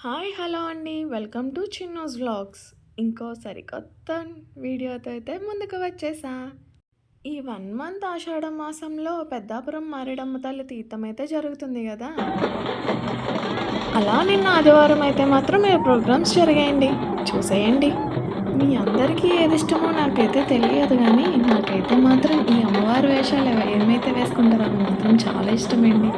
Hi hello అండి. Welcome to Chinnu's vlogs. ఇంకో సరికొత్త వీడియోతో అయితే ముందుకు వచ్చేసా. ఈ 1 మంత్ ఆషాఢ మాసంలో పెద్దాపురం మారేడమ్మ తల్లి తీర్థం అయితే జరుగుతుంది కదా. అలా నిన్న ఆదివారం అయితే మాత్రం ఏ ప్రోగ్రామ్స్ జరిగాయండి, చూసేయండి. మీ అందరికీ ఏది ఇష్టమో నాకైతే తెలియదు కానీ నాకైతే మాత్రం ఈ అమ్మవారి వేషాలు ఏమైతే వేసుకుంటారో అవి మాత్రం చాలా ఇష్టమండి.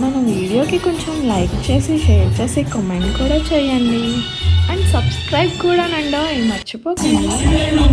మన వీడియోకి కొంచెం లైక్ చేసి షేర్ చేసి కామెంట్ కూడా చేయండి. అండ్ సబ్స్క్రైబ్ కూడా నండో మర్చిపోకండి.